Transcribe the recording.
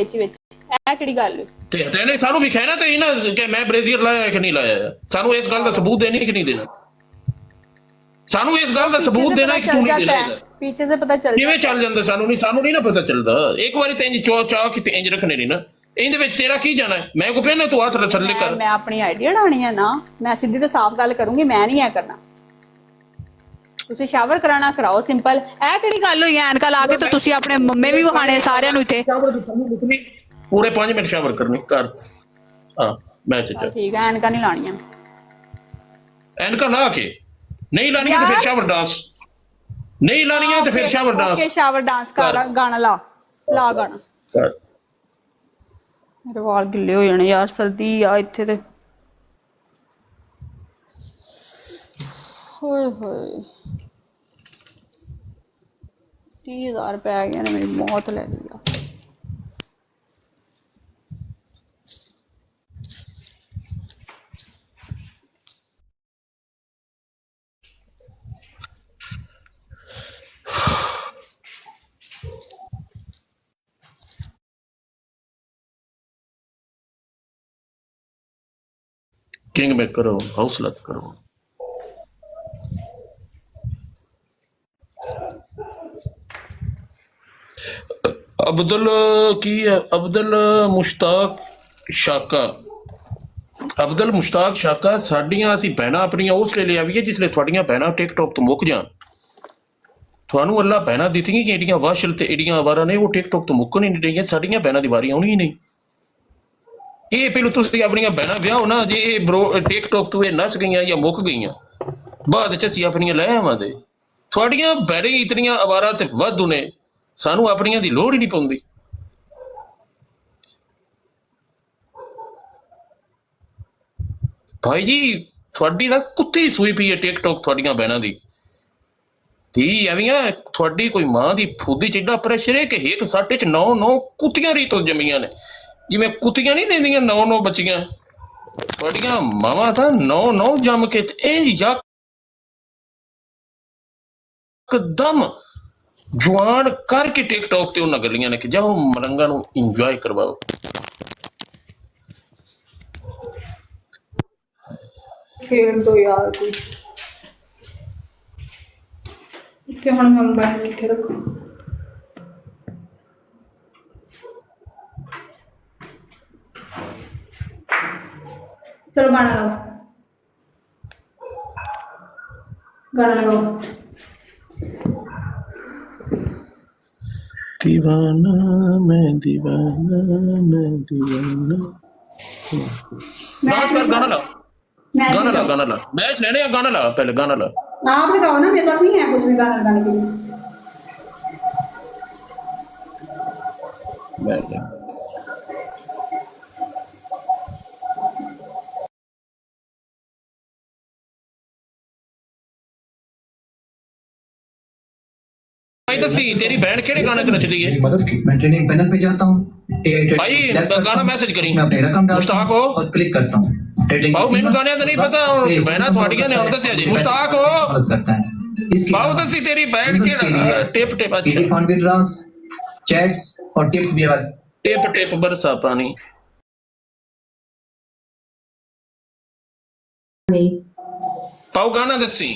ਵਿੱਚ ਵਿੱਚ ਇਹ ਕਿਹੜੀ ਗੱਲ ਹੈ ਤੇ ਇਹਨੇ ਸਾਨੂੰ ਵਿਖਾਣਾ ਤੇ ਨਾ ਕਿ ਮੈਂ ਬ੍ਰੇਜ਼ੀਅਰ ਲਾਇਆ ਕਿ ਨਹੀਂ ਲਾਇਆ ਸਾਨੂੰ ਇਸ ਗੱਲ ਦਾ ਸਬੂਤ ਦੇਣੀ ਕਿ ਨਹੀਂ ਦੇਣਾ ਸਾਨੂੰ ਇਸ ਗੱਲ ਦਾ ਸਬੂਤ ਦੇਣਾ ਕਿ ਤੂੰ ਨਹੀਂ ਦੇਣਾ पीछे से पता चल ਕਿਵੇਂ ਚੱਲ ਜਾਂਦਾ ਸਾਨੂੰ ਨਹੀਂ ਨਾ ਪਤਾ ਚੱਲਦਾ ਇੱਕ ਵਾਰੀ ਤੇ ਇੰਜ ਚਾਹ ਕਿ ਇੰਜ ਰੱਖਣੇ ਨਹੀਂ ਨਾ ਇਹਦੇ ਵਿੱਚ ਤੇਰਾ ਕੀ ਜਾਣਾ ਮੈਂ ਕੋ ਪਹਿਲਾਂ ਤੂੰ ਹੱਥ ਥੱਲੇ ਕਰ ਮੈਂ ਆਪਣੀ ਆਈਡੀਆ ਲਾਣੀ ਹੈ ਨਾ ਮੈਂ ਸਿੱਧੀ ਤੇ ਸਾਫ਼ ਗੱਲ ਕਰੂੰਗੀ ਮੈਂ ਨਹੀਂ ਐ ਕਰਨਾ ਤੁਸੀਂ ਸ਼ਾਵਰ ਕਰਾਣਾ ਕਰਾਓ ਸਿੰਪਲ ਇਹ ਕਿਹੜੀ ਗੱਲ ਹੋਈ ਐਨਕਾ ਲਾ ਕੇ ਤੇ ਤੁਸੀਂ ਆਪਣੇ ਮੰਮੇ ਵੀ ਵਹਾਣੇ ਸਾਰਿਆਂ ਨੂੰ ਇੱਥੇ ਪੂਰੇ 5 ਮਿੰਟ ਸ਼ਾਵਰ ਕਰਨੀ ਕਰ ਹਾਂ ਮੈਂ ਚੱਲ ਠੀਕ ਹੈ ਐਨਕਾ ਨਹੀਂ ਲਾਣੀਆਂ ਐਨਕਾ ਲਾ ਕੇ नहीं लानी है तो फिर शावर डांस नहीं लानी है तो फिर shower dance okay shower dance कर गाना ला गाना मेरे वाल गिले हो जाने यार सर्दी आ इत्थे ते होए होए 30,000 पै गए ने मेरी मौत ले ली आ किंग में करो हौसला करो अब्दुल की अब्दुल मुश्ताक शाका अब्दुल मुश्ताक शाका साडियां असीं भैणां अपनियां उस ਵੇਲੇ ਆਵੀਏ ਜਿਸਲੇ ਤੁਹਾਡੀਆਂ ਭੈਣਾਂ ਟਿਕਟੌਕ ਤੋਂ ਮੁੱਕ ਜਾਣ ਤੁਹਾਨੂੰ ਅੱਲਾ ਭੈਣਾਂ ਦਿੱਤੀਆਂ ਕਿ ਜਿਹੜੀਆਂ ਵਾਸ਼ਲ ਤੇ ਜਿਹੜੀਆਂ ਆਵਾਰਾਂ ਨੇ ਉਹ ਟਿਕਟੌਕ ਤੋਂ ਮੁੱਕਣ ਹੀ ਨਹੀਂ ਰਹੀਆਂ ਸਾਡੀਆਂ ਭੈਣਾਂ ਦੀ ਵਾਰੀ ਆਉਣੀ ਹੀ ਨਹੀਂ ਇਹ ਪਹਿਲਾਂ ਤੁਸੀਂ ਆਪਣੀਆਂ ਭੈਣਾਂ ਵਿਆਹੋ ਨਾ ਜੇ ਇਹ ਬਰੋ ਟਿਕਟੌਕ ਤੋਂ ਇਹ ਨਸ ਗਈਆਂ ਜਾਂ ਮੁੱਕ ਗਈਆਂ ਬਾਅਦ ਚ ਅਸੀਂ ਆਪਣੀਆਂ ਲੈ ਆਵਾਂਗੇ ਤੁਹਾਡੀਆਂ ਭੈਣਾਂ ਇਤਨੀਆਂ ਆਵਾਰਾ ਤੇ ਵਾਧੂ ਨੇ ਸਾਨੂੰ ਆਪਣੀਆਂ ਦੀ ਲੋੜ ਹੀ ਨਹੀਂ ਪਉਂਦੀ ਭਾਈ ਜੀ ਤੁਹਾਡੀ ਤਾਂ ਕੁੱਤੀ ਸੂਈ ਪਈ ਹੈ ਟਿਕਟੌਕ ਤੁਹਾਡੀਆਂ ਭੈਣਾਂ ਦੀ ਧੀ ਐਵੀਆਂ ਤੁਹਾਡੀ ਕੋਈ ਮਾਂ ਦੀ ਫੂਦੀ ਚ ਏਡਾ ਪ੍ਰੈਸ਼ਰ ਹੈ ਕਿ ਇੱਕ ਸਾਟੇ ਚ 9 ਕੁੱਤੀਆਂ ਰੀਤੋਂ ਜੰਮੀਆਂ ਨੇ ਜਿਵੇਂ ਕੁੱਤੀਆਂ ਨਹੀਂ ਦਿੰਦੀਆਂ 9 ਬੱਚੀਆਂ ਤੁਹਾਡੀਆਂ ਮਾਵਾਂ ਤਾਂ 9 ਜੰਮ ਕੇ ਇੰਜ ਯਕਦਮ ਜਵਾਨ ਕਰਕੇ ਟਿਕਟੌਕ ਤੇ ਉਹਨਾਂ ਗੱਲੀਆਂ ਨੇ ਕਿ ਜਾਓ ਮਲੰਗਾਂ ਨੂੰ ਇੰਜੋਏ ਕਰਵਾਓ खेल दो यार कोई इतने हम मोबाइल इतने रखो चलो गाना लगाओ दीवाना मैं दीवाना गाना ला गाना ला मैच लेने या गाना ला पहले गाना ला आप बताओ ना मेरे पास नहीं है कुछ भी गाना लगाने के लिए दसी तेरी बहन केड़े गाने ते नचदी है मदद की मैं ट्रेनिंग पैनल पे जाता हूँ भाई गाना मैसेज करी मैं अपनी रकम डालता हूँ और क्लिक करता हूँ बाबू मैनू गाने दा नहीं पता बहना थोड़ियां ने हुण दस्सिया जी मुश्ताक हो करता है बाबू दसी तेरी बहन के tip easy fund withdrawals chats और टिप्स भी टिप बरसा पानी नहीं पाओ गाना दसी